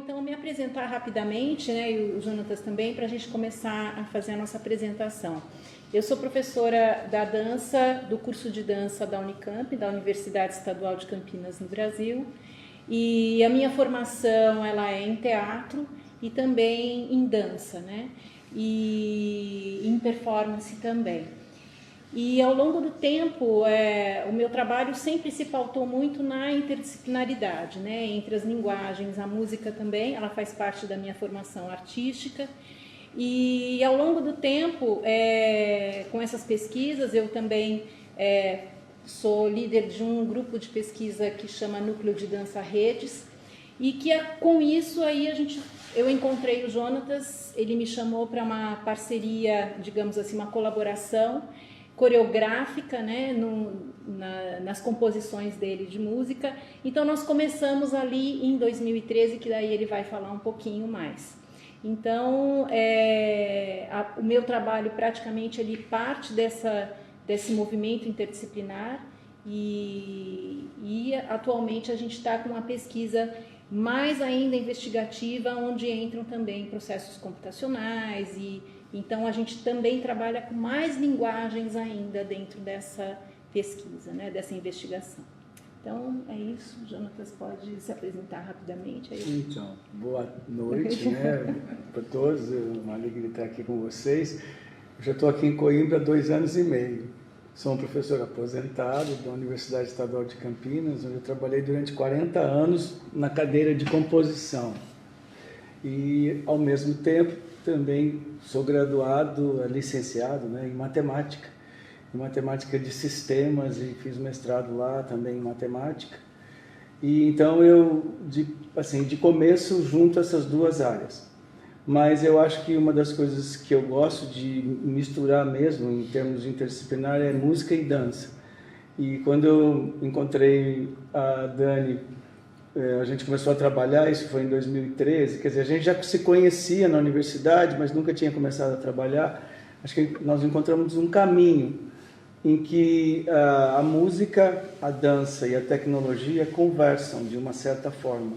então me apresentar rapidamente, né, e o Jonatas também, para a gente começar a fazer a nossa apresentação. Eu sou professora da dança, do curso de dança da Unicamp, da Universidade Estadual de Campinas, no Brasil, e a minha formação ela é em teatro e também em dança, né, e em performance também. E ao longo do tempo, o meu trabalho sempre se pautou muito na interdisciplinaridade, né? Entre as linguagens, a música também, ela faz parte da minha formação artística. E ao longo do tempo, com essas pesquisas, eu também sou líder de um grupo de pesquisa que chama Núcleo de Dança Redes, e que com isso aí eu encontrei o Jonatas, ele me chamou para uma parceria, digamos assim, uma colaboração coreográfica, né, nas composições dele de música. Então nós começamos ali em 2013, que daí ele vai falar um pouquinho mais. Então o meu trabalho praticamente ele parte desse movimento interdisciplinar e atualmente a gente está com uma pesquisa mais ainda investigativa, onde entram também processos computacionais e então a gente também trabalha com mais linguagens ainda dentro dessa pesquisa, né, dessa investigação. Então é isso, o Jonatas pode se apresentar rapidamente. Então, boa noite, né, para todos, é uma alegria estar aqui com vocês. Eu já estou aqui em Coimbra há 2 anos e meio. Sou um professor aposentado da Universidade Estadual de Campinas, onde eu trabalhei durante 40 anos na cadeira de composição. E, ao mesmo tempo, também sou graduado, licenciado, né, em matemática de sistemas, e fiz mestrado lá também em matemática. E então eu, de começo, junto essas duas áreas. Mas eu acho que uma das coisas que eu gosto de misturar mesmo, em termos interdisciplinar, é música e dança. E quando eu encontrei a Dani, a gente começou a trabalhar, isso foi em 2013, quer dizer, a gente já se conhecia na universidade, mas nunca tinha começado a trabalhar. Acho que nós encontramos um caminho em que a música, a dança e a tecnologia conversam de uma certa forma.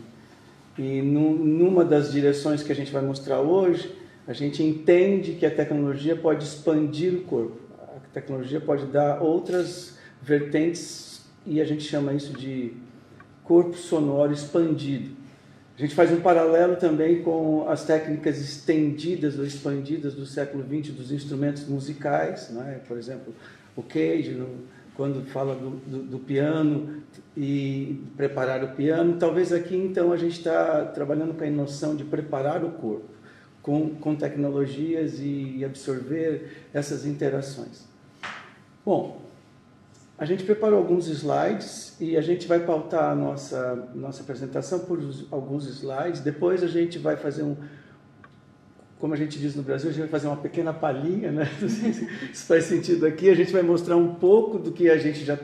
E numa das direções que a gente vai mostrar hoje, a gente entende que a tecnologia pode expandir o corpo. A tecnologia pode dar outras vertentes e a gente chama isso de corpo sonoro expandido. A gente faz um paralelo também com as técnicas estendidas ou expandidas do século XX dos instrumentos musicais, né? Por exemplo, o Cage, quando fala do piano e preparar o piano. Talvez aqui, então, a gente está trabalhando com a noção de preparar o corpo com tecnologias e absorver essas interações. Bom, a gente preparou alguns slides e a gente vai pautar a nossa apresentação por alguns slides. Depois a gente vai fazer como a gente diz no Brasil, a gente vai fazer uma pequena palhinha, né? Não sei se isso faz sentido aqui. A gente vai mostrar um pouco do que a gente já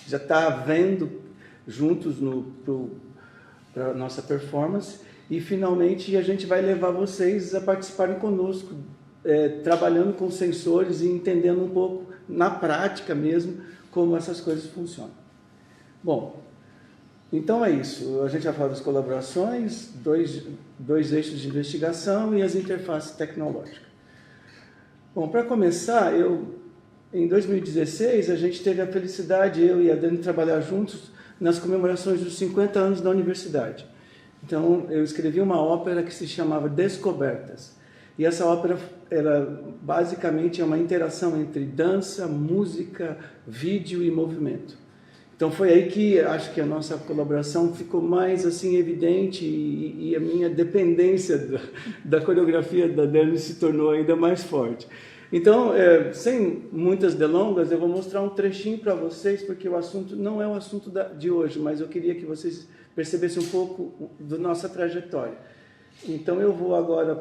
está vendo juntos para a nossa performance. E, finalmente, a gente vai levar vocês a participarem conosco, trabalhando com sensores e entendendo um pouco, na prática mesmo, como essas coisas funcionam. Bom, então é isso. A gente vai falar das colaborações, dois eixos de investigação e as interfaces tecnológicas. Bom, para começar, em 2016, a gente teve a felicidade, eu e a Dani, trabalhar juntos nas comemorações dos 50 anos da universidade. Então, eu escrevi uma ópera que se chamava Descobertas. E essa ópera, basicamente, é uma interação entre dança, música, vídeo e movimento. Então, foi aí que acho que a nossa colaboração ficou mais assim, evidente e a minha dependência da coreografia da Dani se tornou ainda mais forte. Então, sem muitas delongas, eu vou mostrar um trechinho para vocês, porque o assunto não é o assunto de hoje, mas eu queria que vocês percebessem um pouco da nossa trajetória. Então, eu vou agora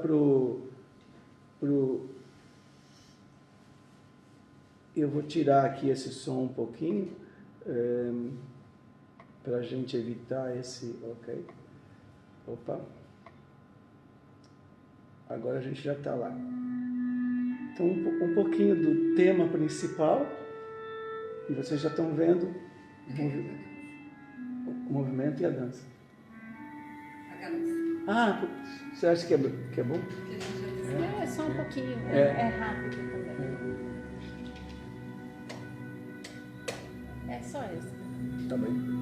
eu vou tirar aqui esse som um pouquinho, para a gente evitar esse... Ok. Opa. Agora a gente já está lá. Então, um pouquinho do tema principal, e vocês já estão vendo o movimento e a dança. A dança. Ah, você acha que é bom? É só um pouquinho, é rápido também. É só isso. Tá bem.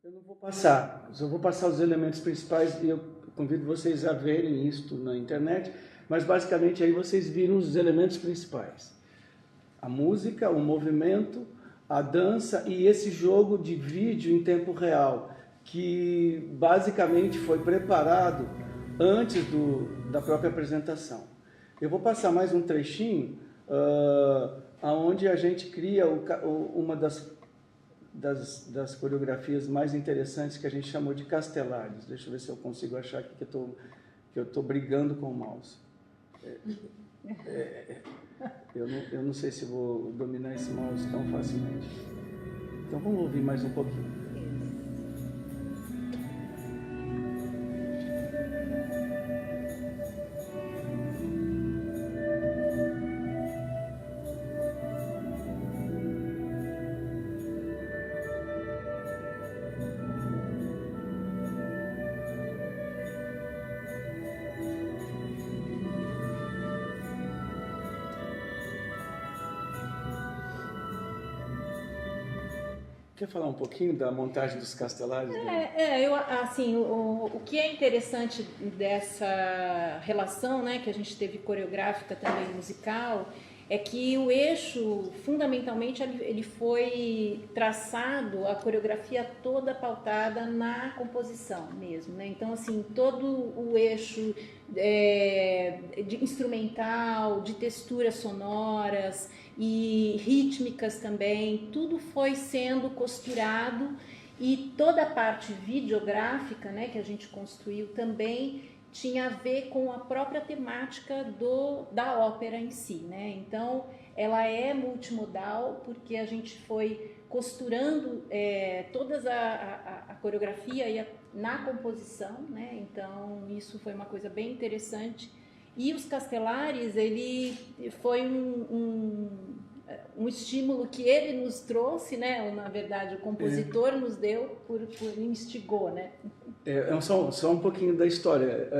Eu não vou passar, só vou passar os elementos principais e eu convido vocês a verem isto na internet, mas basicamente aí vocês viram os elementos principais. A música, o movimento, a dança e esse jogo de vídeo em tempo real, que basicamente foi preparado antes da própria apresentação. Eu vou passar mais um trechinho, onde a gente cria uma das coreografias mais interessantes que a gente chamou de Castellares. Deixa eu ver se eu consigo achar aqui que eu estou brigando com o mouse. Eu não sei se vou dominar esse mouse tão facilmente. Então vamos ouvir mais um pouquinho. Quer falar um pouquinho da montagem dos Castellares? O que é interessante dessa relação, né, que a gente teve coreográfica também musical, é que o eixo, fundamentalmente, ele foi traçado, a coreografia toda pautada na composição mesmo, né? Então, assim, todo o eixo de instrumental, de texturas sonoras e rítmicas também, tudo foi sendo costurado, e toda a parte videográfica, né, que a gente construiu também tinha a ver com a própria temática da ópera em si, né? Então, ela é multimodal porque a gente foi costurando toda a coreografia na composição, né? Então, isso foi uma coisa bem interessante. E os Castellares, ele foi um estímulo que ele nos trouxe, né? Na verdade, o compositor nos deu, instigou, né? Só um pouquinho da história.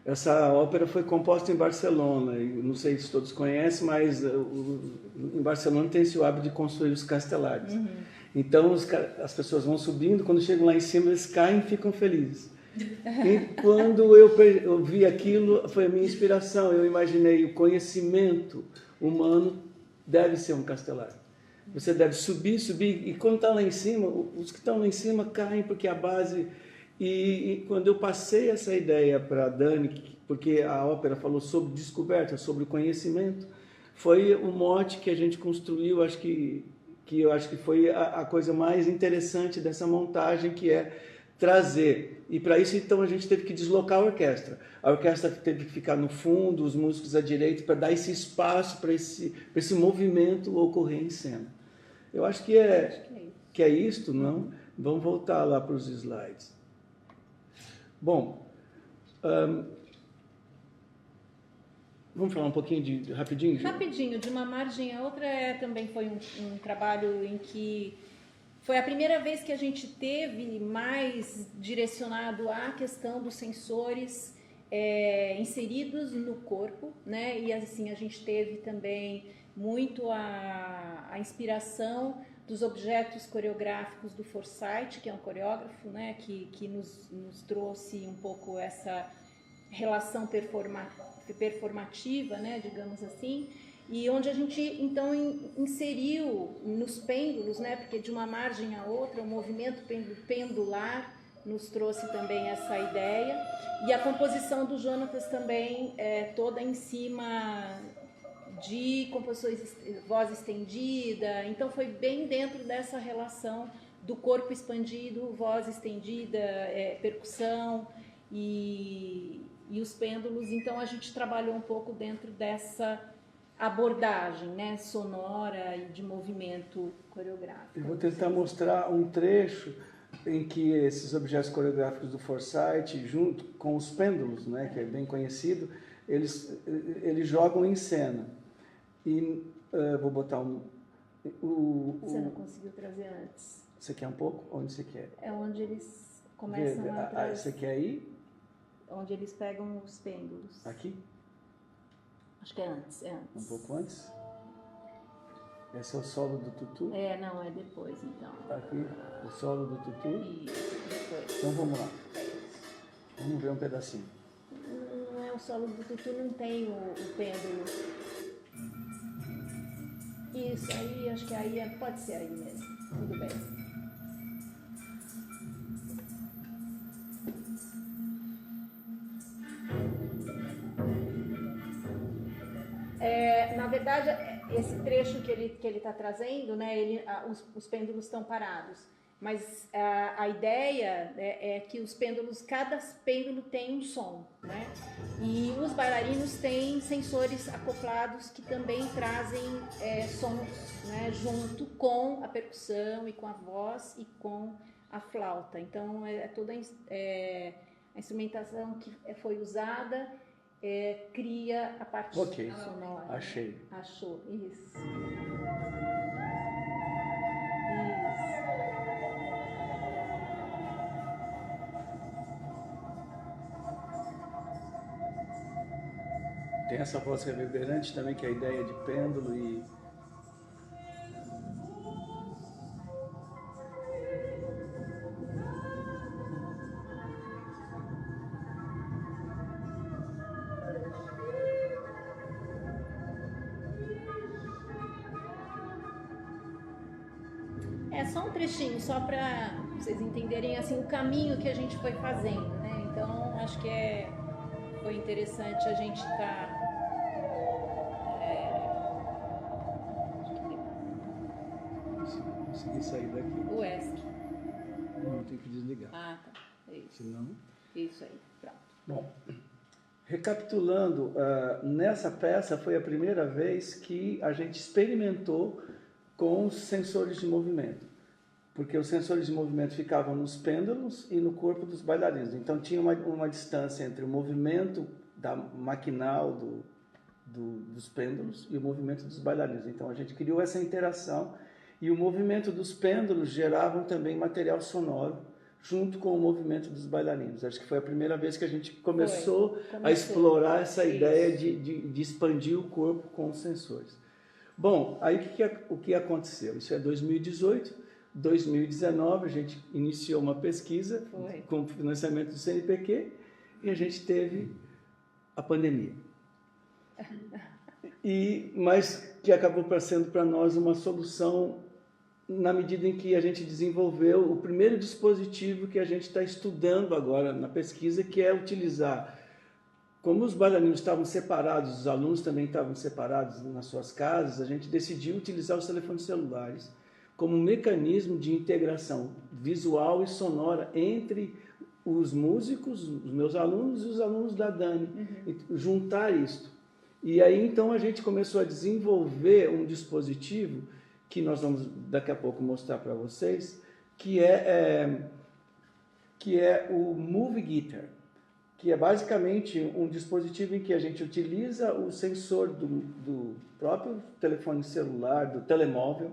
Essa ópera foi composta em Barcelona, e não sei se todos conhecem, mas em Barcelona tem esse hábito de construir os Castellares. Uhum. Então as pessoas vão subindo, quando chegam lá em cima eles caem e ficam felizes. E quando eu vi aquilo, foi a minha inspiração. Eu imaginei o conhecimento humano deve ser um Castellar. Você deve subir, e quando está lá em cima, os que estão lá em cima caem porque a base... E quando eu passei essa ideia para a Dani, porque a ópera falou sobre descoberta, sobre o conhecimento, foi o mote que a gente construiu, eu acho que foi a coisa mais interessante dessa montagem, que é trazer. E para isso, então, a gente teve que deslocar a orquestra. A orquestra teve que ficar no fundo, os músicos à direita, para dar esse espaço para esse movimento ocorrer em cena. Eu acho que é isto, não? Vamos voltar lá para os slides. Bom, vamos falar um pouquinho rapidinho? Rapidinho, de uma margem a outra, também foi um trabalho em que foi a primeira vez que a gente teve mais direcionado à questão dos sensores inseridos no corpo, né? E assim, a gente teve também muito a inspiração dos objetos coreográficos do Forsyth, que é um coreógrafo, né, que nos trouxe um pouco essa relação performativa, né, digamos assim, e onde a gente então inseriu nos pêndulos, né, porque de uma margem a outra o movimento pendular nos trouxe também essa ideia, e a composição do Jonatas também toda em cima de composições, voz estendida, então foi bem dentro dessa relação do corpo expandido, voz estendida, percussão e os pêndulos. Então a gente trabalhou um pouco dentro dessa abordagem, né, sonora e de movimento coreográfico. Eu vou tentar mostrar um trecho em que esses objetos coreográficos do Forsyth, junto com os pêndulos, né, que é bem conhecido, eles jogam em cena. E vou botar Você não conseguiu trazer antes. Você quer um pouco? Onde você quer? É onde eles começam a trazer. Você quer ir? Onde eles pegam os pêndulos. Aqui? Acho que é antes, Um pouco antes? Esse é o solo do tutu? Não, é depois então. Aqui, o solo do tutu? Isso, depois. Então vamos lá. Vamos ver um pedacinho. Não é o solo do tutu, não tem o pêndulo. Isso, aí acho que aí pode ser aí mesmo. Tudo bem. Na verdade, esse trecho que ele está trazendo, né, os pêndulos estão parados. Mas a ideia é que os pêndulos, cada pêndulo tem um som, né? E os bailarinos têm sensores acoplados que também trazem sons, né, junto com a percussão e com a voz e com a flauta. Então, toda a instrumentação que foi usada cria a parte sonora. Achei. Né? Achou, isso. Tem essa voz reverberante também, que é a ideia de pêndulo e... É só um trechinho, só para vocês entenderem assim, o caminho que a gente foi fazendo, né? Então, acho que foi interessante a gente estar... Consegui sair daqui. O ESC. Não, tem que desligar. Ah, tá. É isso. Senão... Isso aí, pronto. Bom, recapitulando, nessa peça foi a primeira vez que a gente experimentou com os sensores de movimento, porque os sensores de movimento ficavam nos pêndulos e no corpo dos bailarinos. Então tinha uma distância entre o movimento maquinal dos pêndulos e o movimento dos bailarinos. Então a gente criou essa interação e o movimento dos pêndulos geravam também material sonoro junto com o movimento dos bailarinos. Acho que foi a primeira vez que a gente começou a explorar essa ideia de expandir o corpo com os sensores. Bom, aí o que aconteceu? Isso é 2018, 2019 a gente iniciou uma pesquisa com financiamento do CNPq e a gente teve a pandemia. Mas que acabou sendo para nós uma solução na medida em que a gente desenvolveu o primeiro dispositivo que a gente está estudando agora na pesquisa, que é utilizar, como os bailarinos estavam separados, os alunos também estavam separados nas suas casas, a gente decidiu utilizar os telefones celulares como um mecanismo de integração visual e sonora entre os músicos, os meus alunos e os alunos da Dani, juntar isto. E aí então a gente começou a desenvolver um dispositivo que nós vamos daqui a pouco mostrar para vocês, que é o Move Guitar, que é basicamente um dispositivo em que a gente utiliza o sensor do próprio telefone celular, do telemóvel.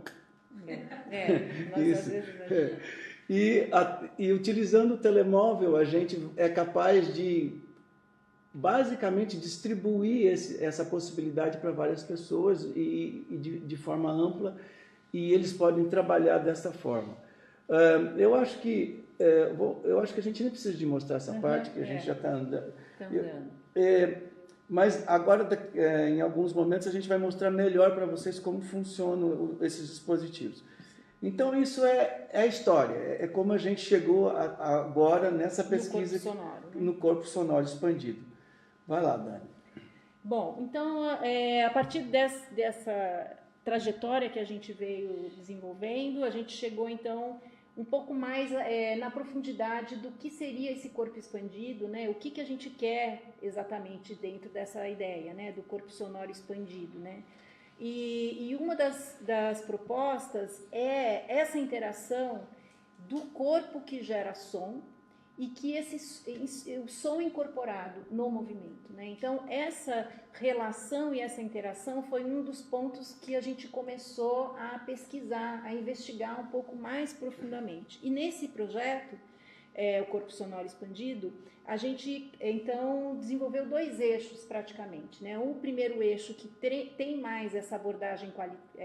Isso. E utilizando o telemóvel, a gente é capaz de basicamente distribuir essa possibilidade para várias pessoas e de forma ampla, e eles podem trabalhar dessa forma. Eu acho que a gente nem precisa de mostrar essa parte, que a gente já está andando. Mas agora, em alguns momentos, a gente vai mostrar melhor para vocês como funcionam esses dispositivos. Então, isso é a história, é como a gente chegou agora nessa pesquisa no corpo sonoro, né? No corpo sonoro expandido. Vai lá, Dani. Bom, então, a partir dessa trajetória que a gente veio desenvolvendo, a gente chegou, então, um pouco mais na profundidade do que seria esse corpo expandido, né? O que a gente quer exatamente dentro dessa ideia, né? Do corpo sonoro expandido, né? E uma das propostas é essa interação do corpo que gera som e que o som incorporado no movimento, né? Então, essa relação e essa interação foi um dos pontos que a gente começou a pesquisar, a investigar um pouco mais profundamente. E nesse projeto, o Corpo Sonoro Expandido, a gente, então, desenvolveu 2 eixos praticamente, né? O primeiro eixo que tem mais essa abordagem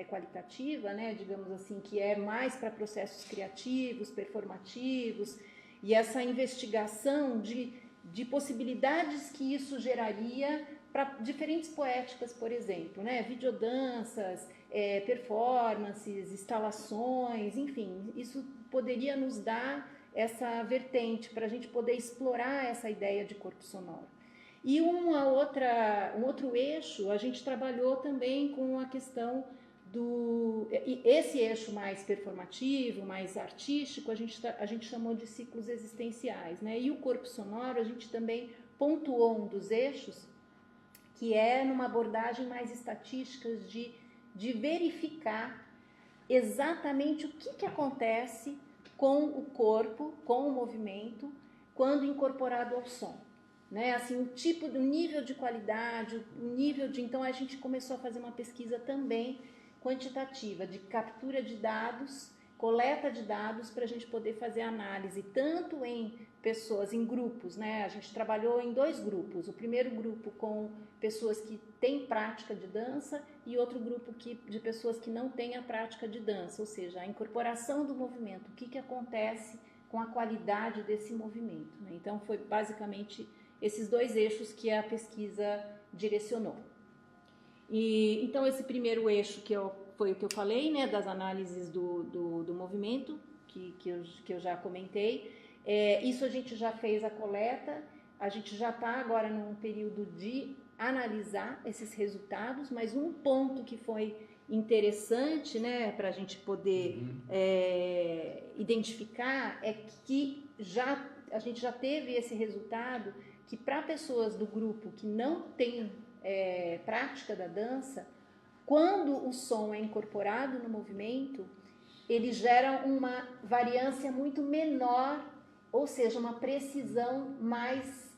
qualitativa, né? Digamos assim, que é mais para processos criativos, performativos, e essa investigação de possibilidades que isso geraria para diferentes poéticas, por exemplo, né? Videodanças, performances, instalações, enfim, isso poderia nos dar essa vertente para a gente poder explorar essa ideia de corpo sonoro. E um outro eixo, a gente trabalhou também com a questão esse eixo mais performativo, mais artístico, a gente chamou de ciclos existenciais, né? E o corpo sonoro, a gente também pontuou um dos eixos, que é numa abordagem mais estatística de verificar exatamente o que acontece com o corpo, com o movimento, quando incorporado ao som. Né? Assim, o nível de qualidade, o nível de... Então, a gente começou a fazer uma pesquisa também quantitativa, de captura de dados, coleta de dados, para a gente poder fazer análise, tanto em pessoas, em grupos, né? A gente trabalhou em 2 grupos. O primeiro grupo com pessoas que têm prática de dança e outro grupo de pessoas que não têm a prática de dança, ou seja, a incorporação do movimento, o que acontece com a qualidade desse movimento, né? Então, foi basicamente esses 2 eixos que a pesquisa direcionou. E, então, esse primeiro eixo foi o que eu falei, né, das análises do movimento, que eu já comentei. Isso a gente já fez a coleta, a gente já está agora num período de analisar esses resultados, mas um ponto que foi interessante, né, para a gente poder identificar é que a gente já teve esse resultado que para pessoas do grupo que não têm prática da dança, quando o som é incorporado no movimento, ele gera uma variância muito menor, ou seja, uma precisão mais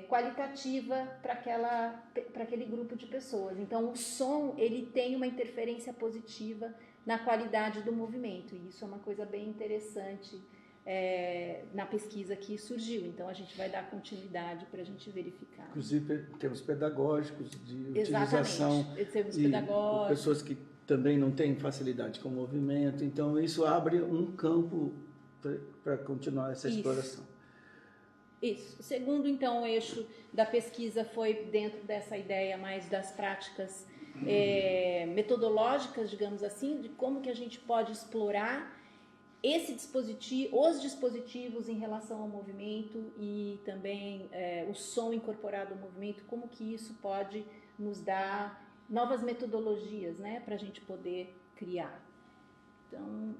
qualitativa para aquele grupo de pessoas. Então, o som ele tem uma interferência positiva na qualidade do movimento, e isso é uma coisa bem interessante na pesquisa que surgiu. Então, a gente vai dar continuidade para a gente verificar. Inclusive, termos pedagógicos de Exatamente. utilização Termos e pedagógicos. pessoas que também não têm facilidade com o movimento. Então, isso abre um campo para continuar essa exploração. Isso. O segundo, então, eixo da pesquisa foi dentro dessa ideia mais das práticas metodológicas, digamos assim, de como que a gente pode explorar os dispositivos em relação ao movimento e também o som incorporado ao movimento, como que isso pode nos dar novas metodologias, né, para a gente poder criar. Então,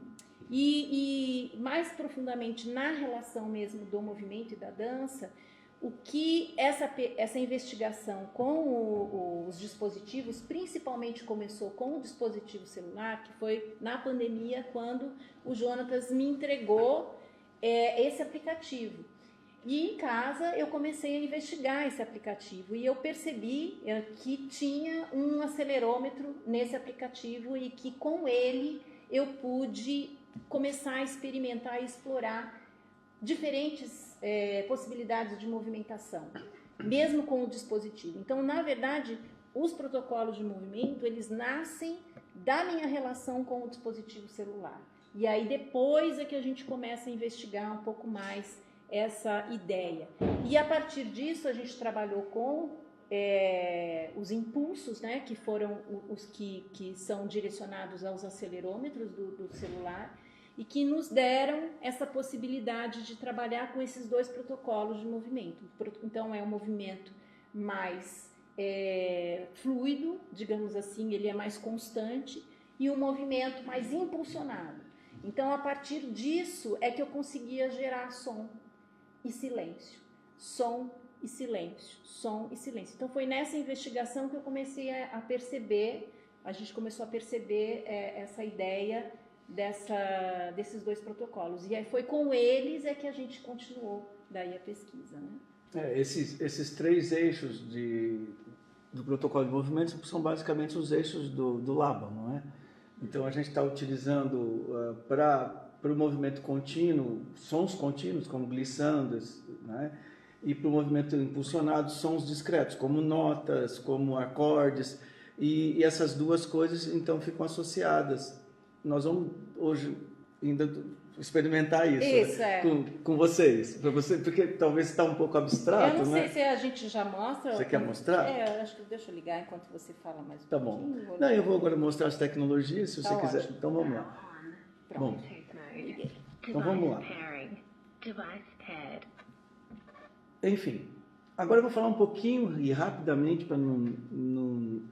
e mais profundamente na relação mesmo do movimento e da dança, o que essa investigação com os dispositivos, principalmente começou com o dispositivo celular, que foi na pandemia, quando o Jonatas me entregou esse aplicativo. E em casa eu comecei a investigar esse aplicativo e eu percebi que tinha um acelerômetro nesse aplicativo e que com ele eu pude começar a experimentar e explorar diferentes possibilidades de movimentação, mesmo com o dispositivo. Então, na verdade, os protocolos de movimento, eles nascem da minha relação com o dispositivo celular. E aí depois é que a gente começa a investigar um pouco mais essa ideia. E a partir disso a gente trabalhou com os impulsos, né, que foram os que são direcionados aos acelerômetros do celular, e que nos deram essa possibilidade de trabalhar com esses 2 protocolos de movimento. Então, é um movimento mais fluido, digamos assim, ele é mais constante, e um movimento mais impulsionado. Então, a partir disso é que eu conseguia gerar som e silêncio, som e silêncio, som e silêncio. Então, foi nessa investigação que eu comecei a perceber, a gente começou a perceber essa ideia desses dois protocolos. E aí foi com eles que a gente continuou daí a pesquisa, né? Esses 3 eixos do protocolo de movimento são basicamente os eixos do LABA, não é? Então a gente está utilizando para o movimento contínuo, sons contínuos, como glissandas, né? E para o movimento impulsionado, sons discretos, como notas, como acordes, e essas duas coisas então ficam associadas. Nós vamos hoje ainda experimentar isso, né? com vocês, porque talvez está um pouco abstrato, eu não sei né? se a gente já mostra. Você quer mostrar? Acho que deixa eu ligar enquanto você fala mais um Tá pouquinho. bom. Não, eu vou agora mostrar as tecnologias, se você quiser. Ótimo. Então vamos lá. Pronto. Bom, então vamos lá. Enfim, agora eu vou falar um pouquinho e rapidamente para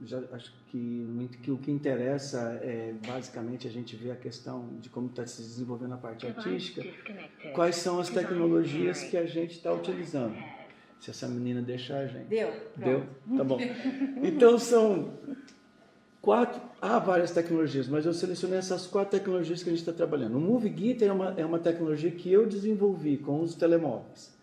já acho que o que interessa é basicamente a gente ver a questão de como está se desenvolvendo a parte artística. Quais são as tecnologias que a gente está utilizando? Se essa menina deixar a gente. Deu? Tá bom. Então são 4, há várias tecnologias, mas eu selecionei essas 4 tecnologias que a gente está trabalhando. O Movie Guitar é uma tecnologia que eu desenvolvi com os telemóveis.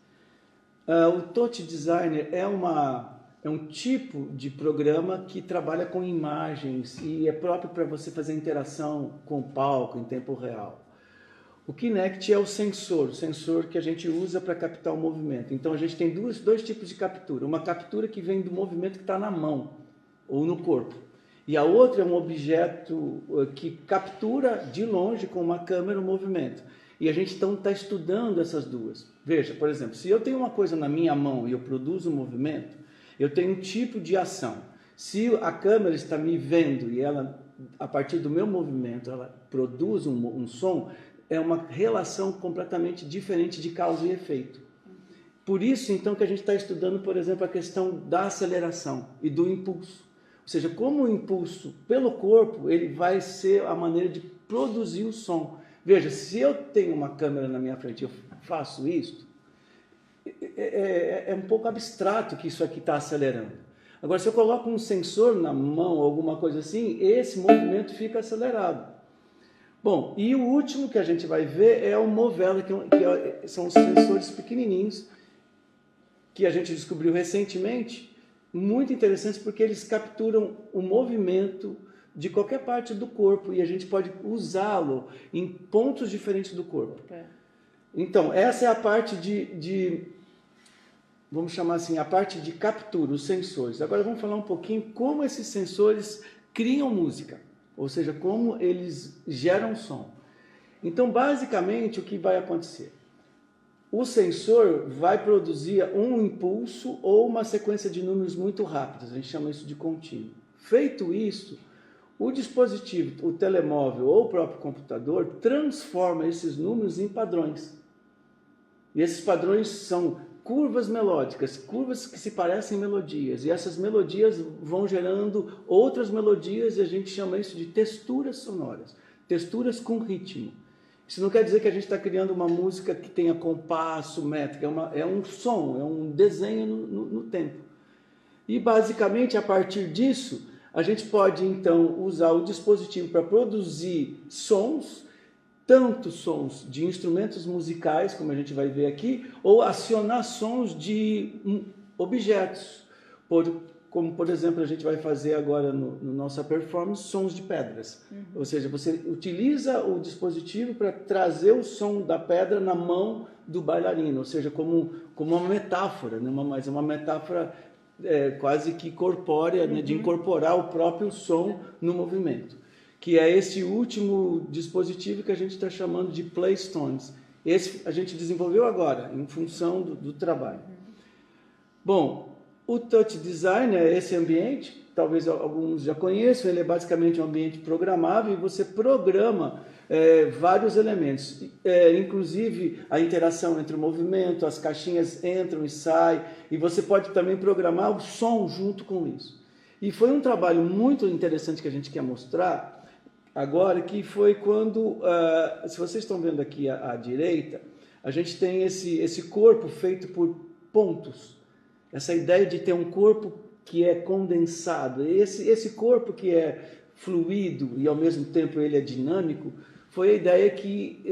O Touch Designer é um tipo de programa que trabalha com imagens e é próprio para você fazer interação com o palco em tempo real. O Kinect é o sensor que a gente usa para captar o movimento. Então a gente tem dois tipos de captura. Uma captura que vem do movimento que está na mão ou no corpo. E a outra é um objeto que captura de longe com uma câmera o movimento. E a gente então está estudando essas duas. Veja, por exemplo, se eu tenho uma coisa na minha mão e eu produzo um movimento, eu tenho um tipo de ação. Se a câmera está me vendo e ela, a partir do meu movimento, ela produz um som, é uma relação completamente diferente de causa e efeito. Por isso, então, que a gente está estudando, por exemplo, a questão da aceleração e do impulso. Ou seja, como o impulso pelo corpo, ele vai ser a maneira de produzir o som. Veja, se eu tenho uma câmera na minha frente e eu faço isso, é um pouco abstrato que isso aqui está acelerando. Agora, se eu coloco um sensor na mão, alguma coisa assim, esse movimento fica acelerado. Bom, e o último que a gente vai ver é o Movella, são os sensores pequenininhos que a gente descobriu recentemente, muito interessantes porque eles capturam o movimento de qualquer parte do corpo e a gente pode usá-lo em pontos diferentes do corpo. Então, essa é a parte vamos chamar assim, a parte de captura, os sensores. Agora vamos falar um pouquinho como esses sensores criam música, ou seja, como eles geram som. Então, basicamente, o que vai acontecer? O sensor vai produzir um impulso ou uma sequência de números muito rápidos, a gente chama isso de contínuo. Feito isso, o dispositivo, o telemóvel ou o próprio computador transforma esses números em padrões. E esses padrões são curvas melódicas, curvas que se parecem melodias. E essas melodias vão gerando outras melodias e a gente chama isso de texturas sonoras, texturas com ritmo. Isso não quer dizer que a gente está criando uma música que tenha compasso, métrica, é um som, é um desenho no tempo. E basicamente, a partir disso, a gente pode então usar o dispositivo para produzir sons, tanto sons de instrumentos musicais, como a gente vai ver aqui, ou acionar sons de objetos, como por exemplo a gente vai fazer agora no nossa performance, sons de pedras. Ou seja, você utiliza o dispositivo para trazer o som da pedra na mão do bailarino, ou seja, como uma metáfora, né? Mas é uma metáfora quase que corpórea, né? De incorporar o próprio som no movimento, que é esse último dispositivo que a gente está chamando de Playstones. Esse a gente desenvolveu agora, em função do trabalho. Bom, o Touch Design é esse ambiente, talvez alguns já conheçam, ele é basicamente um ambiente programável e você programa vários elementos, inclusive a interação entre o movimento, as caixinhas entram e saem, e você pode também programar o som junto com isso. E foi um trabalho muito interessante que a gente quer mostrar agora, que foi quando, se vocês estão vendo aqui à direita, a gente tem esse corpo feito por pontos. Essa ideia de ter um corpo que é condensado, esse corpo que é fluido e ao mesmo tempo ele é dinâmico, foi a ideia que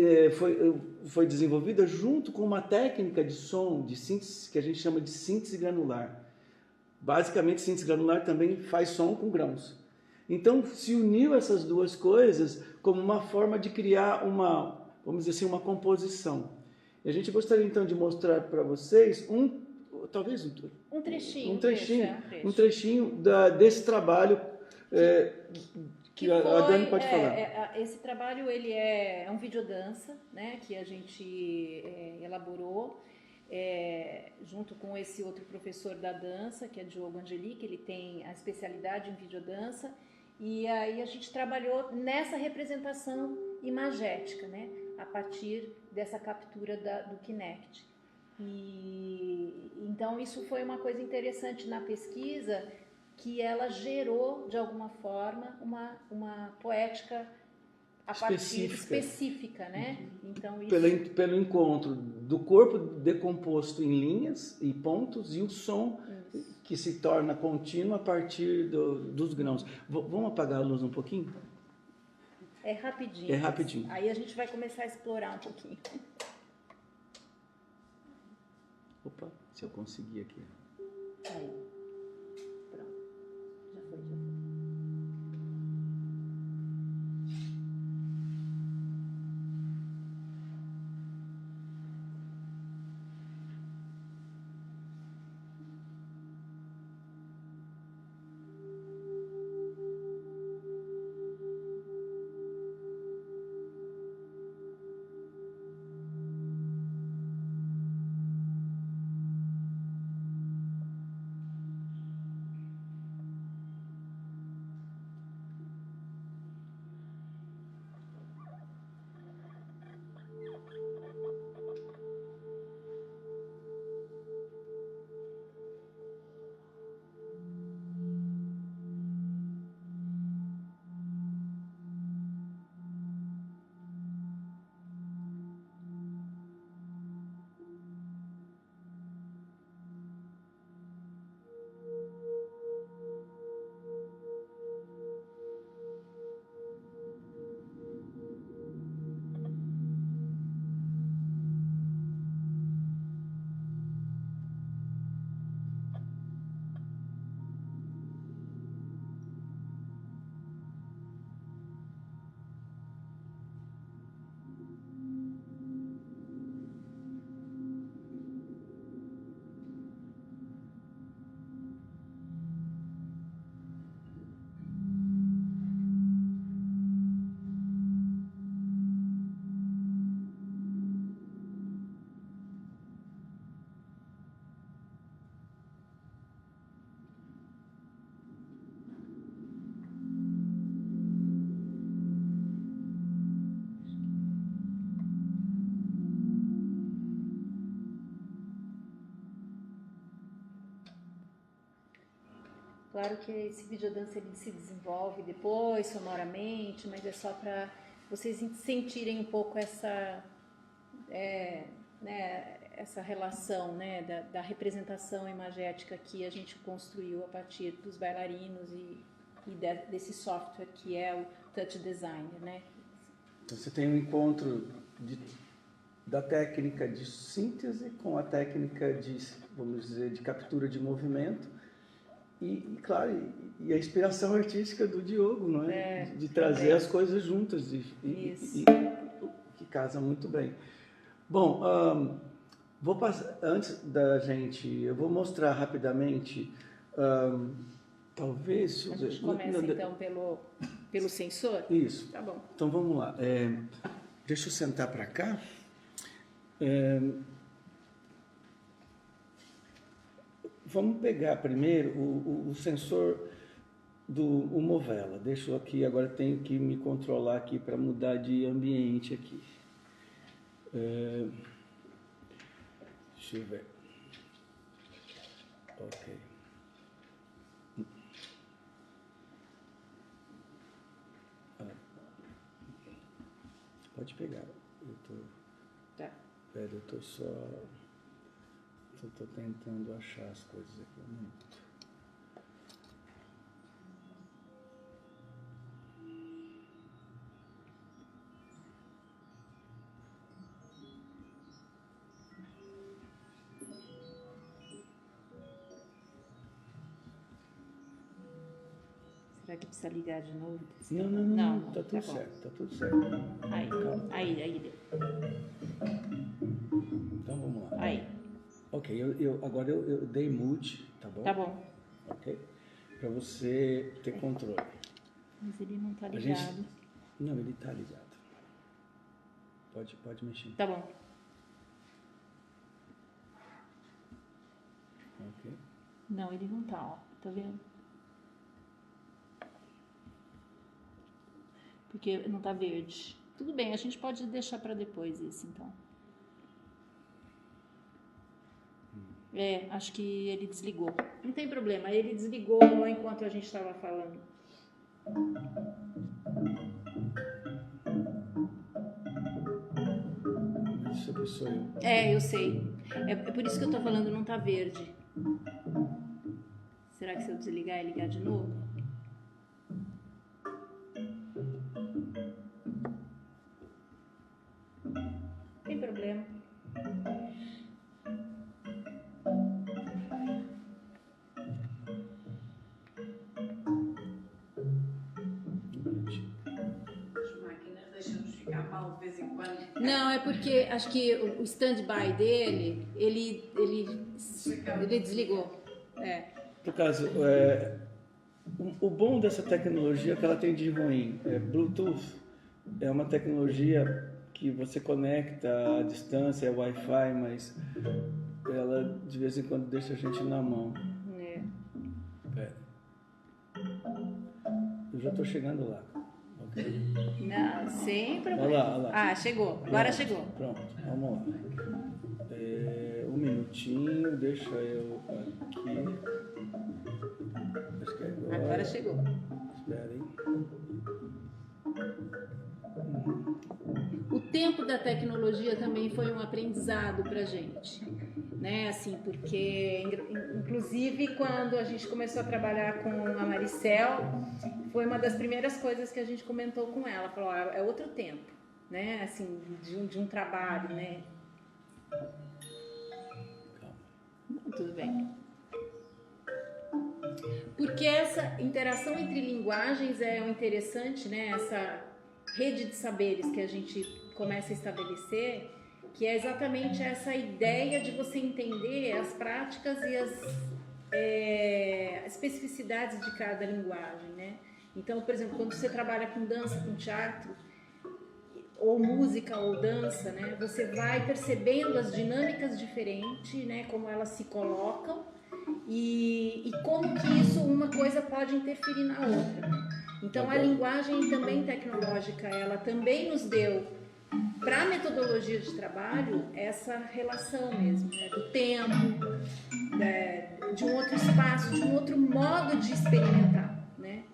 foi desenvolvida junto com uma técnica de som, de síntese, que a gente chama de síntese granular. Basicamente, síntese granular também faz som com grãos. Então, se uniu essas duas coisas como uma forma de criar uma, vamos dizer assim, uma composição. E a gente gostaria, então, de mostrar para vocês um trechinho desse trabalho que a Dani pode falar. Esse trabalho ele é um videodança, né, que a gente elaborou junto com esse outro professor da dança, que é Diogo Angeli, que ele tem a especialidade em videodança, e aí a gente trabalhou nessa representação imagética, né, a partir dessa captura do Kinect. E então isso foi uma coisa interessante na pesquisa, que ela gerou de alguma forma uma poética específica, né? Então isso... pelo encontro do corpo decomposto em linhas e pontos e o som que se torna contínuo a partir dos grãos. Vamos apagar a luz um pouquinho? É rapidinho. É rapidinho. Aí a gente vai começar a explorar um pouquinho. Opa, se eu conseguir aqui. Aí. Pronto. Já foi. Claro que esse videodança ele se desenvolve depois, sonoramente, mas é só para vocês sentirem um pouco essa relação, né, da representação imagética que a gente construiu a partir dos bailarinos e desse software que é o Touch Designer, né? Então você tem um encontro da técnica de síntese com a técnica de, vamos dizer, de captura de movimento e claro, e a inspiração artística do Diogo, não é? De trazer também as coisas juntas e que casa muito bem. Bom, vou passar, antes da gente, eu vou mostrar rapidamente, talvez... A gente começa então pelo sensor? Isso. Tá bom. Então vamos lá. Deixa eu sentar para cá. Vamos pegar primeiro o sensor do Movela. Deixa eu aqui, agora tenho que me controlar aqui para mudar de ambiente aqui. Deixa eu ver. Ok. Pode pegar. Eu tô só... Estou tentando achar as coisas aqui um minuto. Será que precisa ligar de novo? Não, tá tudo certo, tá tudo certo. Aí deu. Então vamos lá. Aí. Ok, agora eu dei mute, tá bom? Tá bom. Ok? Para você ter controle. Mas ele não tá ligado. Não, ele tá ligado. Pode mexer. Tá bom. Ok. Não, ele não tá, ó. Tá vendo? Porque não tá verde. Tudo bem, a gente pode deixar para depois isso, então. Acho que ele desligou. Não tem problema, ele desligou enquanto a gente estava falando. Isso aqui sou eu. Eu sei. É por isso que eu tô falando, não tá verde. Será que se eu desligar e ligar de novo? Tem problema. Não, é porque acho que o stand-by dele, ele desligou. Por acaso, o bom dessa tecnologia é que ela tem de ruim. Bluetooth é uma tecnologia que você conecta à distância, é Wi-Fi, mas ela de vez em quando deixa a gente na mão. Eu já estou chegando lá. Okay? Não, sem problema. Olha lá. Chegou. Agora chegou. Pronto, vamos lá. Um minutinho, deixa eu aqui. Acho que agora chegou. Espera aí. O tempo da tecnologia também foi um aprendizado para a gente, né? Assim, porque, inclusive, quando a gente começou a trabalhar com a Maricel, foi uma das primeiras coisas que a gente comentou com ela. Falou, é outro tempo, né? Assim, de um trabalho, né? Tudo bem. Porque essa interação entre linguagens é interessante, né? Essa rede de saberes que a gente começa a estabelecer, que é exatamente essa ideia de você entender as práticas e as especificidades de cada linguagem, né? Então, por exemplo, quando você trabalha com dança, com teatro, ou música ou dança, né? Você vai percebendo as dinâmicas diferentes, né? Como elas se colocam e como que isso, uma coisa pode interferir na outra. Então, a linguagem também tecnológica, ela também nos deu, para a metodologia de trabalho, essa relação mesmo, né? Do tempo, de um outro espaço, de um outro modo de experimentar, né?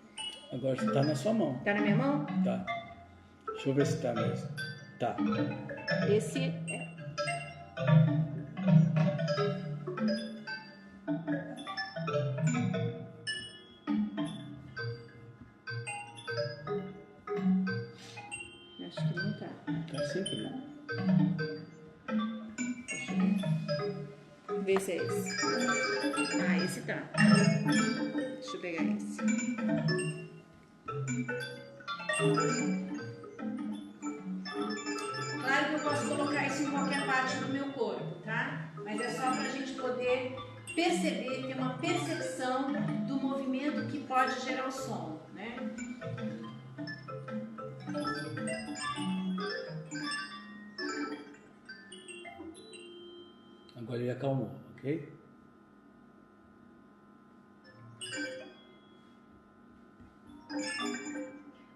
Agora está na sua mão. Está na minha mão? Tá. Deixa eu ver se está mesmo. Tá. Esse é. Acho que não tá. Tá sempre. Deixa eu ver. Vê se é esse. Esse tá. Deixa eu pegar esse. Claro que eu posso colocar isso em qualquer parte do meu corpo, tá? Mas é só pra gente poder perceber, ter uma percepção do movimento que pode gerar o som, né? Agora ele acalmou, ok?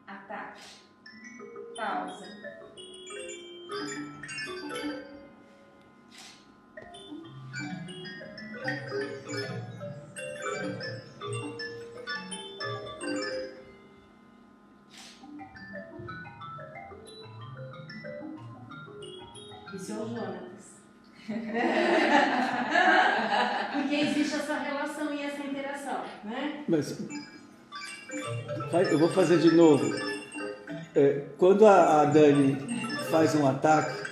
Ataque. Pausa. Isso é o Jonas. Porque existe essa relação e essa interação, né? Mas eu vou fazer de novo. Quando a Dani faz um ataque,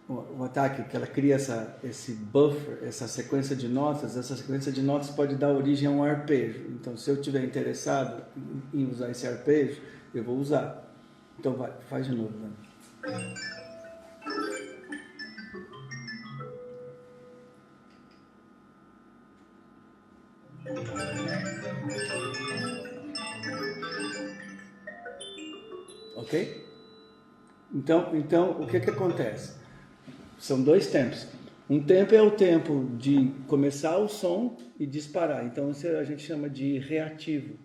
o ataque, que ela cria esse buffer, essa sequência de notas pode dar origem a um arpejo. Então, se eu estiver interessado em usar esse arpejo, eu vou usar. Então, faz de novo, né? Ok? Então, o que acontece? São dois tempos. Um tempo é o tempo de começar o som e disparar. Então, isso a gente chama de reativo,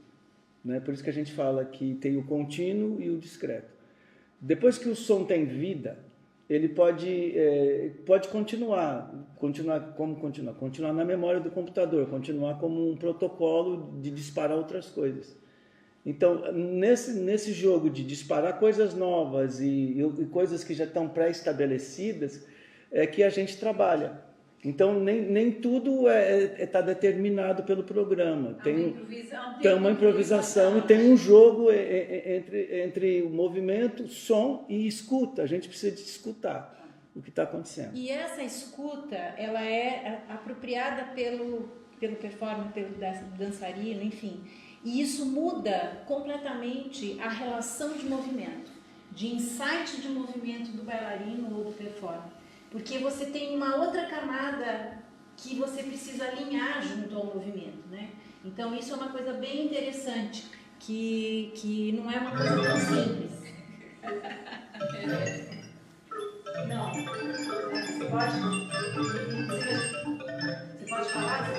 né? Por isso que a gente fala que tem o contínuo e o discreto. Depois que o som tem vida, ele pode continuar na memória do computador, continuar como um protocolo de disparar outras coisas. Então, nesse jogo de disparar coisas novas e coisas que já estão pré-estabelecidas, é que a gente trabalha. Então, nem tudo está determinado pelo programa. Tem uma improvisação e tem um jogo entre o movimento, som e escuta. A gente precisa de escutar o que está acontecendo. E essa escuta, ela é apropriada pelo performer, pelo dançarino, enfim. E isso muda completamente a relação de movimento, de insight de movimento do bailarino ou do performer. Porque você tem uma outra camada que você precisa alinhar junto ao movimento, né? Então isso é uma coisa bem interessante, que não é uma coisa tão simples. Não, você pode falar,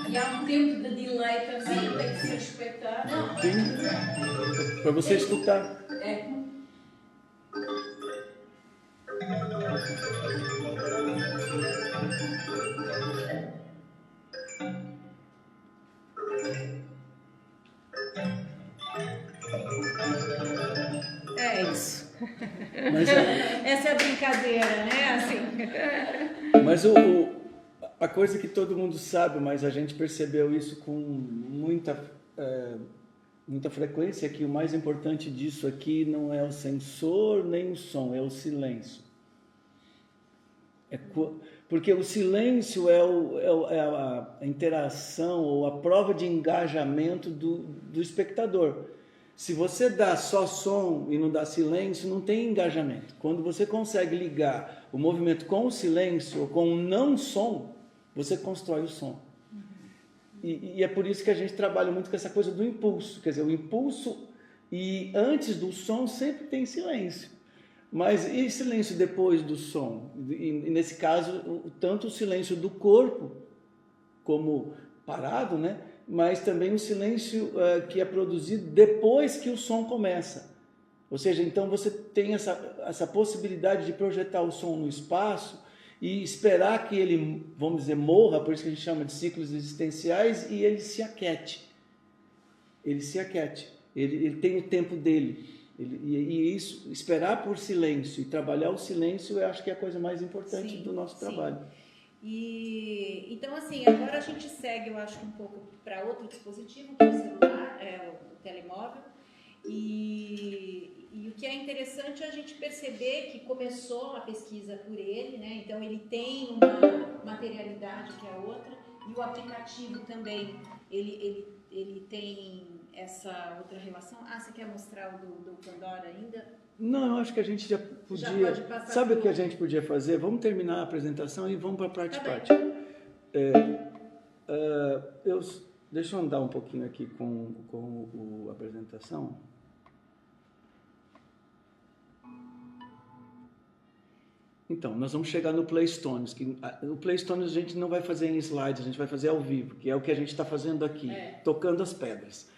E há um tempo de delay também, tem que ser respeitado. Sim, para você escutar. É isso. Mas essa é a brincadeira, né? Assim. Mas a coisa que todo mundo sabe, mas a gente percebeu isso com muita frequência, é que o mais importante disso aqui não é o sensor nem o som, é o silêncio. Porque o silêncio é a interação ou a prova de engajamento do espectador. Se você dá só som e não dá silêncio, não tem engajamento. Quando você consegue ligar o movimento com o silêncio ou com o não som, você constrói o som. E é por isso que a gente trabalha muito com essa coisa do impulso. Quer dizer, o impulso, e antes do som sempre tem silêncio. Mas e silêncio depois do som? E nesse caso, tanto o silêncio do corpo, como parado, né? Mas também o silêncio que é produzido depois que o som começa. Ou seja, então você tem essa possibilidade de projetar o som no espaço e esperar que ele, vamos dizer, morra, por isso que a gente chama de ciclos existenciais, e ele se aquete. Ele tem o tempo dele. E isso, esperar por silêncio e trabalhar o silêncio, eu acho que é a coisa mais importante do nosso trabalho. Então, assim, agora a gente segue, eu acho, um pouco para outro dispositivo, que é o celular, o telemóvel. E o que é interessante é a gente perceber que começou a pesquisa por ele, né? Então ele tem uma materialidade que é outra, e o aplicativo também, ele tem essa outra relação. Você quer mostrar o do Pandora ainda? Não, eu acho que a gente já podia... Sabe o que a gente podia fazer? Vamos terminar a apresentação e vamos para a parte prática. Deixa eu andar um pouquinho aqui com a apresentação. Então, nós vamos chegar no Playstones. O Playstones a gente não vai fazer em slides, a gente vai fazer ao vivo, que é o que a gente está fazendo aqui, tocando as pedras.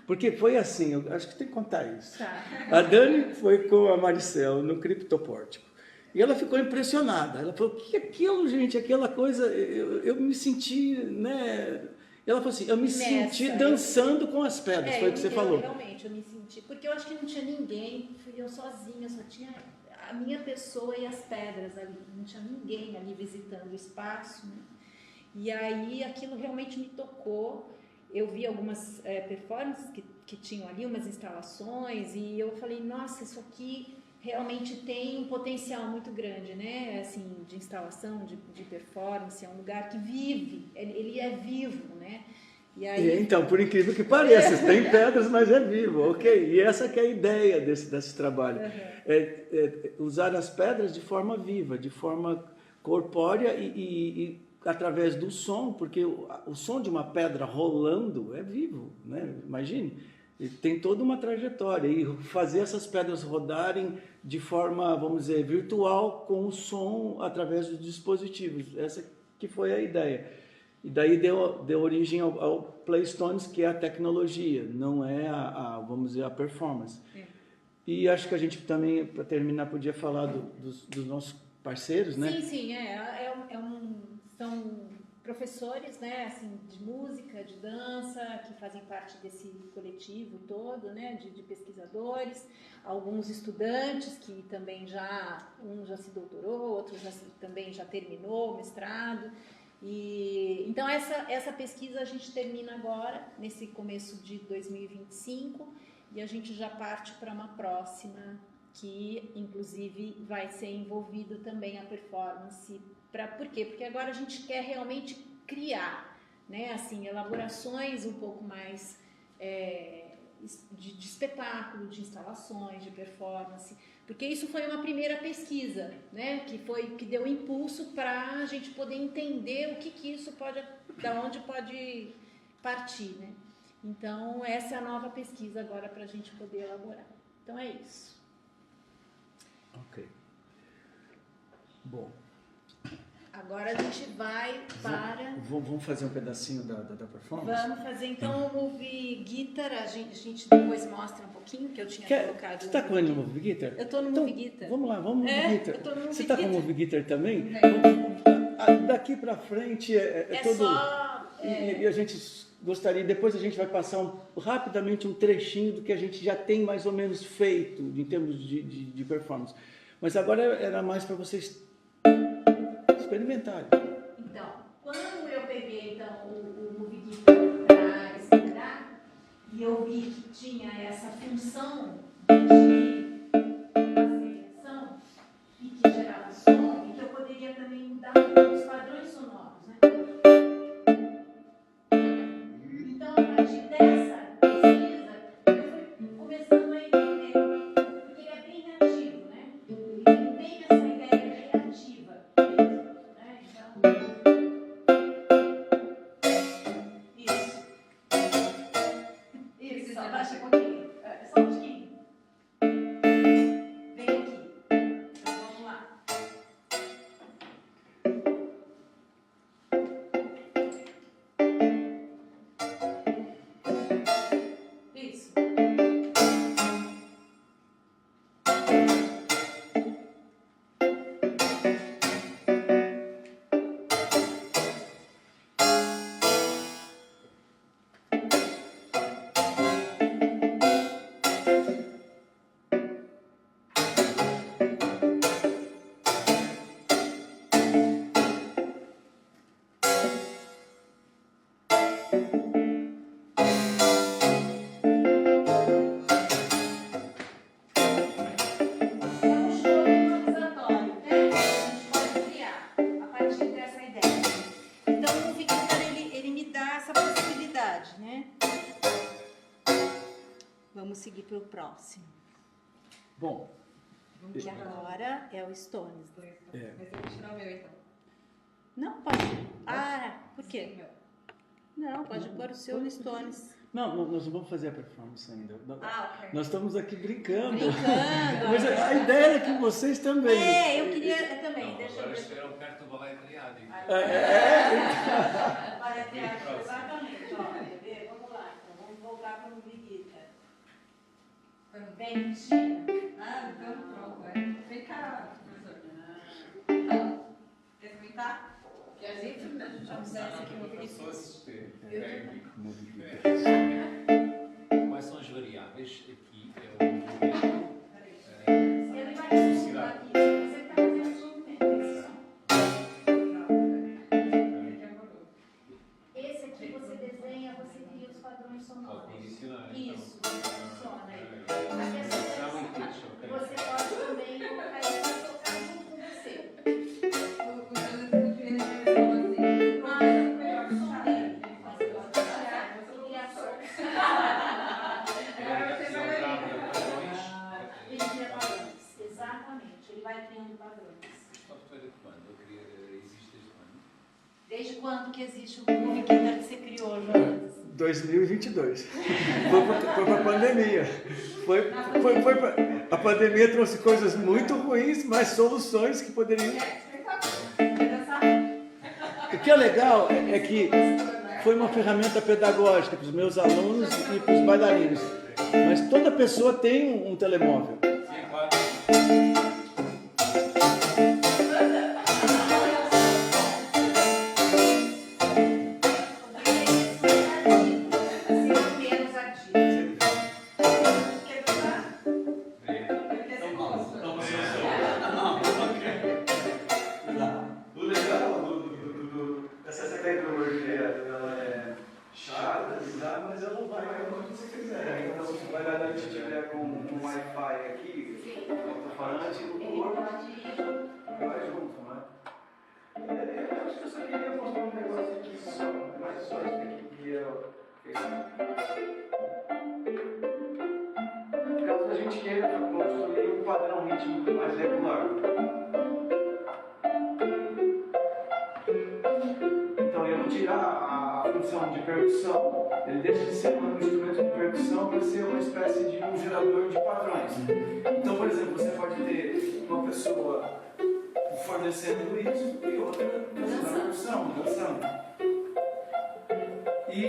Porque foi assim, eu acho que tem que contar isso. Tá. A Dani foi com a Maricel no criptopórtico. E ela ficou impressionada. Ela falou, o que é aquilo, gente? Aquela coisa, eu me senti, né... Ela falou assim, eu me senti dançando com as pedras, foi o que você falou. Realmente, eu me senti, porque eu acho que não tinha ninguém, fui eu sozinha, só tinha a minha pessoa e as pedras ali, não tinha ninguém ali visitando o espaço, né? E aí aquilo realmente me tocou. Eu vi algumas performances que tinham ali, umas instalações, e eu falei, nossa, isso aqui realmente tem um potencial muito grande, né? Assim, de instalação, de performance, é um lugar que vive, ele é vivo, né? E aí... Então, por incrível que pareça, tem pedras, mas é vivo, ok? E essa que é a ideia desse trabalho, usar as pedras de forma viva, de forma corpórea e através do som, porque o som de uma pedra rolando é vivo, né? Imagine, tem toda uma trajetória, e fazer essas pedras rodarem de forma, vamos dizer, virtual, com o som através dos dispositivos, essa que foi a ideia. E daí deu origem ao Playstones, que é a tecnologia, não é vamos dizer, a performance. E acho que a gente também, para terminar, podia falar dos nossos parceiros, né? Sim, são professores, né, assim, de música, de dança, que fazem parte desse coletivo todo, né, de pesquisadores, alguns estudantes que também um já se doutorou, outro também já terminou o mestrado. E então essa pesquisa a gente termina agora, nesse começo de 2025, e a gente já parte para uma próxima, que inclusive vai ser envolvido também a performance. Por quê? Porque agora a gente quer realmente criar, né, assim, elaborações um pouco mais de espetáculo, de instalações, de performance, porque isso foi uma primeira pesquisa, né, que deu impulso para a gente poder entender o que isso pode, da onde pode partir, né? Então essa é a nova pesquisa agora para a gente poder elaborar. Então é isso. Ok. Bom. Agora a gente vai para... Vamos fazer um pedacinho da performance? Vamos fazer então o Movie Guitar, a gente depois mostra um pouquinho, que eu tinha colocado... Você está com ele no Movie Guitar? Eu estou no Movie Guitar. Vamos lá, vamos no Movie Guitar. Eu tô no Movie Você está com o Guitar. Movie Guitar também? Daqui para frente é todo... Só... E a gente gostaria, depois a gente vai passar rapidamente um trechinho do que a gente já tem mais ou menos feito em termos de performance. Mas agora era mais para vocês experimentarem. Então, quando eu peguei o Movie Guitar para explorar, e eu vi que tinha essa função de fazer seleção e que gerava som, e que eu poderia também mudar os padrões sonoros, né? Então, a partir dessa pesquisa, eu fui começando a entender, porque ele é bem reativo, né? Ele tem bem essa ideia reativa mesmo, né? Então, isso, abaixa um pouquinho, só um pouquinho. Vem aqui, então vamos lá. Isso. Vamos seguir para o próximo. Bom. Que agora é o Stones. Mas eu vou tirar o meu então. Não, pode. Ah, por quê? Não, pode pôr o seu no Stones. Não, nós não vamos fazer a performance ainda. Ok. Nós estamos aqui brincando. Brincando. Mas a ideia era que vocês também. Eu queria também. Não, Deixa eu agora ver. esperam perto do balé triádico. Balé triádico, exatamente. Ó, vamos lá, então. Vamos voltar para o Briguita. Vem, Cristina. Então pronto. Vem cá, professor. Quer experimentar? Quer dizer, a gente já usa essa aqui no Eu sou assistente Movie Guitar. técnico. Quais são as variáveis? Aqui é o movimento. Ele vai consultar aqui. Você está fazendo o movimento. Esse aqui você desenha, você cria os padrões sonoros. Pode condicionar. Isso, Então. funciona aí. Aqui é só Não, em pitch, ok. você pode também quando que existe o Movie Guitar que você criou, Jonas? 2022. Foi para a pandemia. A pandemia trouxe coisas muito ruins, mas soluções que poderiam... O que é legal é que foi uma ferramenta pedagógica para os meus alunos e para os bailarinos. Mas toda pessoa tem um telemóvel. Sim, claro. O legal dessa tecnologia, ela é chata, mas ela vai onde você quiser. Então, se o bailarino estiver com um Wi-Fi aqui, alto-falante, o corpo vai junto, né? Eu acho que eu só queria mostrar um negócio aqui, mais só isso aqui, que é caso a gente queira construir um padrão rítmico mais regular. Então eu vou tirar a função de percussão, ele deixa de ser um instrumento de percussão para ser uma espécie de um gerador de padrões. Então, por exemplo, você pode ter uma pessoa fornecendo isso e outra fazendo a percussão, dançando. E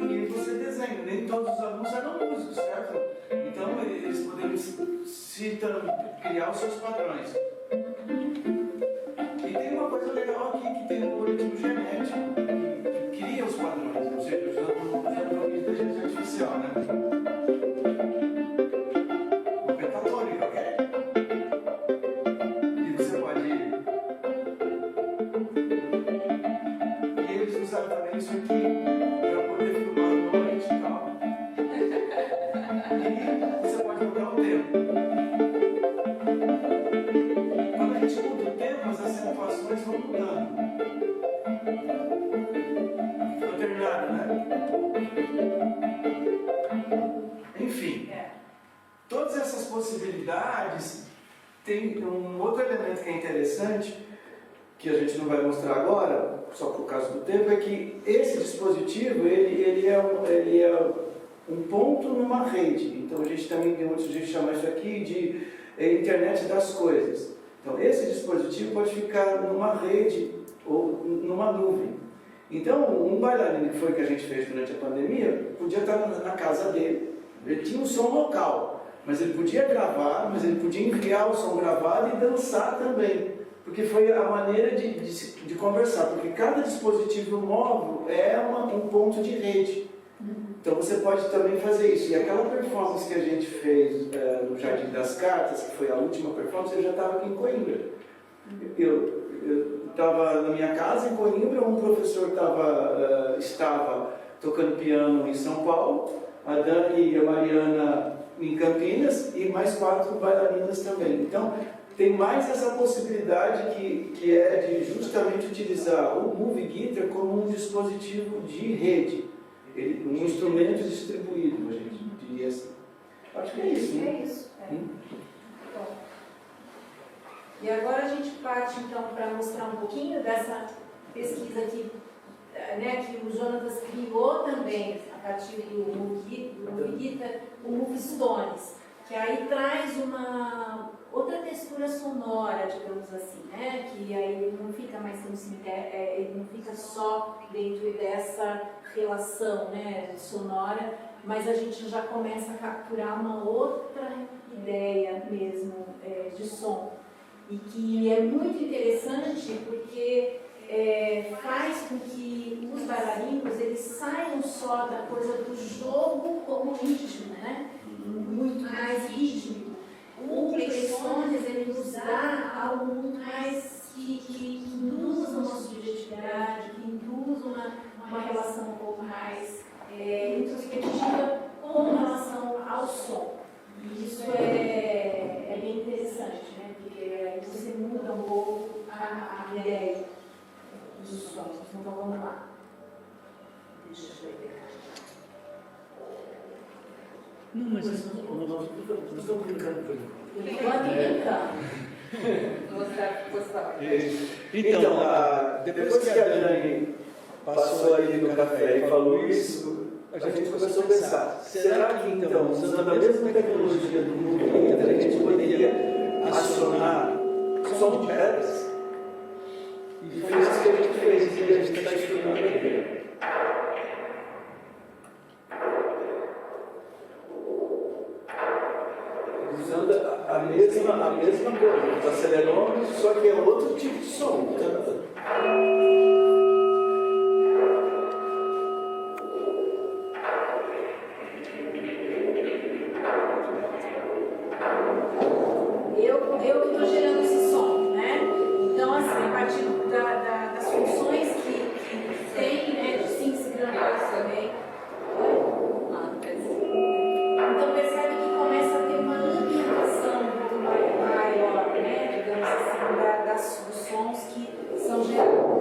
aí você desenha, nem todos os alunos eram músicos, certo? Então eles poderiam criar os seus padrões. E tem uma coisa legal aqui, que tem um algoritmo genético que cria os padrões, ou seja, usando a inteligência artificial, né? O pentatônico, ok? E você pode... E eles usaram também isso aqui para poder filmar a noite e tal. E você pode mudar o tempo. Quando a gente muda o tempo, as acentuações vão mudando. Ficou terminado, né? Enfim, todas essas possibilidades. Tem um outro elemento que é interessante, que a gente não vai mostrar agora, só por causa do tempo, é que esse dispositivo ele é um ponto numa rede. Então a gente também tem outro jeito de chamar isso aqui de internet das coisas. Então esse dispositivo pode ficar numa rede ou numa nuvem. Então um bailarino que foi que a gente fez durante a pandemia podia estar na casa dele, ele tinha um som local, mas ele podia gravar, mas ele podia enviar o som gravado e dançar também. Porque foi a maneira de conversar, porque cada dispositivo móvel é um ponto de rede. Então você pode também fazer isso. E aquela performance que a gente fez no Jardim das Cartas, que foi a última performance, eu já estava aqui em Coimbra. Eu estava na minha casa em Coimbra, um professor estava tocando piano em São Paulo, a Dani e a Mariana em Campinas, e mais 4 bailarinas também. Então, tem mais essa possibilidade que é de justamente utilizar o Movie Guitar como um dispositivo de rede, um instrumento distribuído, a gente diria assim. Acho que é isso, né? É isso. Bom. E agora a gente parte então para mostrar um pouquinho dessa pesquisa que o Jonatas criou também a partir do Movie Guitar, o Movie Stones, que aí traz uma outra textura sonora, digamos assim, né? Que aí ele não fica mais como ele não fica só dentro dessa relação, né, sonora, mas a gente já começa a capturar uma outra ideia mesmo de som. E que é muito interessante porque faz com que os bailarinos eles saiam só da coisa do jogo como ritmo, né? Muito mais rítmico. O Playstones ele nos dá algo muito mais que induz uma subjetividade, que induz uma relação um pouco mais introspectiva com relação ao som. E isso é bem interessante, né? Porque aí você muda um pouco a ideia dos sons. Então vamos lá. Deixa eu ver. Não, mas nós estamos brincando por enquanto. Enquanto brincando. Vou mostrar a posição. Então, depois que a Dani passou ali no café e falou isso, a gente começou a pensar, será que então, usando a mesma tecnologia do movimento, a gente poderia acionar som de pedras? E foi isso que a gente fez, e a gente está estudando aqui. Usando a mesma coisa, os acelerômetros, só que é outro tipo de som. Eu que estou gerando esse som, né? Então, assim, a partir das funções que tem, né, de síntese granular também. Então, percebe que começa a ter uma ambientação muito maior, né? Digamos assim, dos sons que são gerados.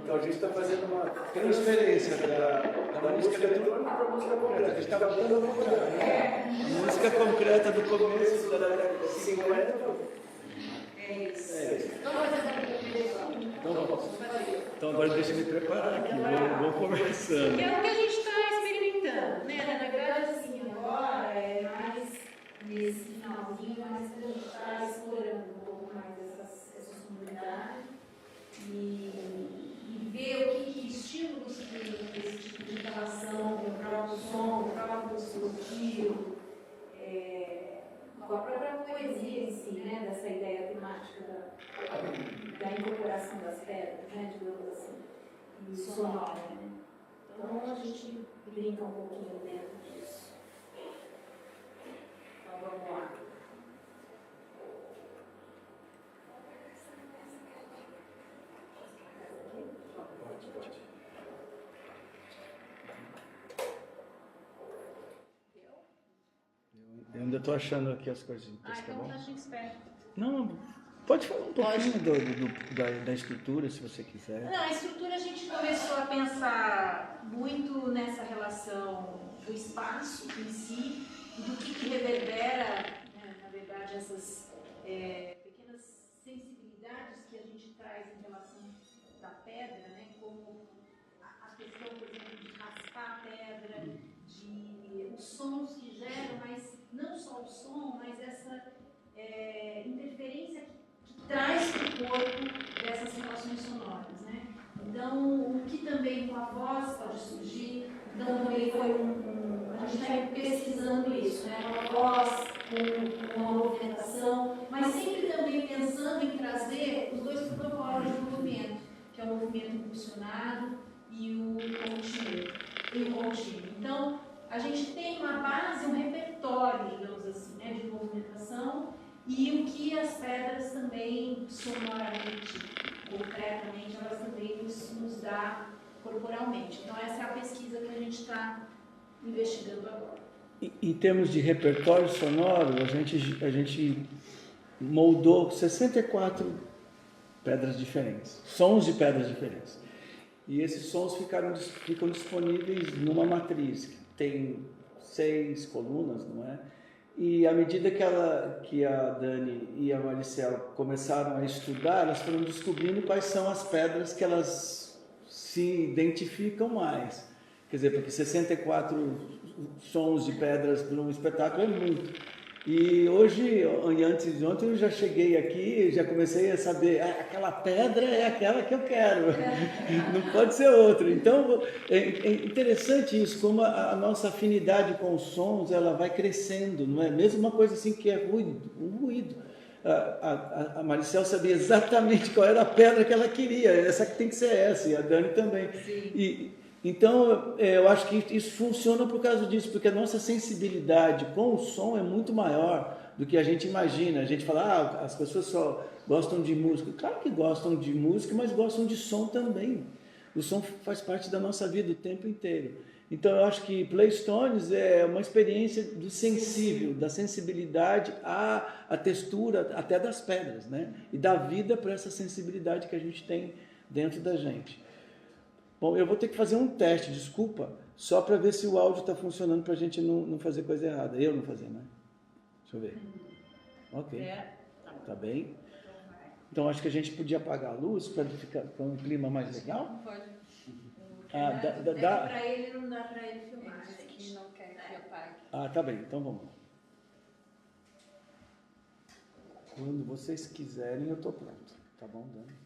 Então a gente está fazendo uma transferência da música eletrônica para a música concreta. A gente está voltando ao contrário, né? A música concreta do começo da década de 50. É isso. Vamos fazer essa direção. Então agora deixa eu me preparar aqui, vou conversando. Que é o que a gente está experimentando, né? Na verdade, assim, agora é mais nesse finalzinho, mas a gente está explorando um pouco mais essa sonoridade e ver o que estímulos que esse tipo de relação com o próprio som, o próprio estilo, com a própria poesia em si, né? Dessa ideia temática da incorporação das pedras, né? Digamos assim, e sonora, né? Então a gente brinca um pouquinho dentro disso. Então vamos lá. Pode. Eu ainda estou achando aqui as coisinhas. Então a gente espera. Não, pode falar um pouquinho da estrutura, se você quiser. Não, a estrutura a gente começou a pensar muito nessa relação do espaço em si e do que reverbera, né, na verdade, essas pequenas sensibilidades que a gente traz em relação da pedra, né, como a questão, por exemplo, de raspar a pedra, de os sons que geram, mas não só o som, mas essa interferência que traz para o corpo dessas relações sonoras, né? Então, o que também com a voz pode surgir, então também foi a gente está pesquisando isso, né? Uma voz com uma movimentação, mas sempre também pensando em trazer os dois protocolos de movimento, que é o movimento impulsionado e o contínuo. Então, a gente tem uma base, um repertório, digamos assim, né, de movimentação e o que as pedras também, sonoramente, concretamente, elas também nos dá corporalmente. Então, essa é a pesquisa que a gente está investigando agora. Em termos de repertório sonoro, a gente moldou 64 pedras diferentes, sons de pedras diferentes. E esses sons ficam disponíveis numa matriz, que tem 6 colunas, não é? E à medida que a Dani e a Maricela começaram a estudar, elas foram descobrindo quais são as pedras que elas se identificam mais. Quer dizer, porque 64 sons de pedras para um espetáculo é muito. E hoje, antes de ontem, eu já cheguei aqui, já comecei a saber, aquela pedra é aquela que eu quero, não pode ser outra. Então, é interessante isso, como a nossa afinidade com os sons, ela vai crescendo, não é? Mesmo uma coisa assim que é um ruído. A Maricel sabia exatamente qual era a pedra que ela queria, essa que tem que ser essa, e a Dani também. Então, eu acho que isso funciona por causa disso, porque a nossa sensibilidade com o som é muito maior do que a gente imagina. A gente fala, as pessoas só gostam de música. Claro que gostam de música, mas gostam de som também. O som faz parte da nossa vida o tempo inteiro. Então, eu acho que Playstones é uma experiência do sensível, da sensibilidade à textura até das pedras, né? E da vida para essa sensibilidade que a gente tem dentro da gente. Bom, eu vou ter que fazer um teste, desculpa, só para ver se o áudio está funcionando para a gente não fazer coisa errada. Eu não fazer, né? Deixa eu ver. Ok. Tá bem. Então, acho que a gente podia apagar a luz para ficar com um clima mais legal. Pode. Para ele não dá para ele filmar. Ele disse que não quer que apague. Ah, tá bem. Então, vamos lá. Quando vocês quiserem, eu estou pronto. Tá bom, Dani?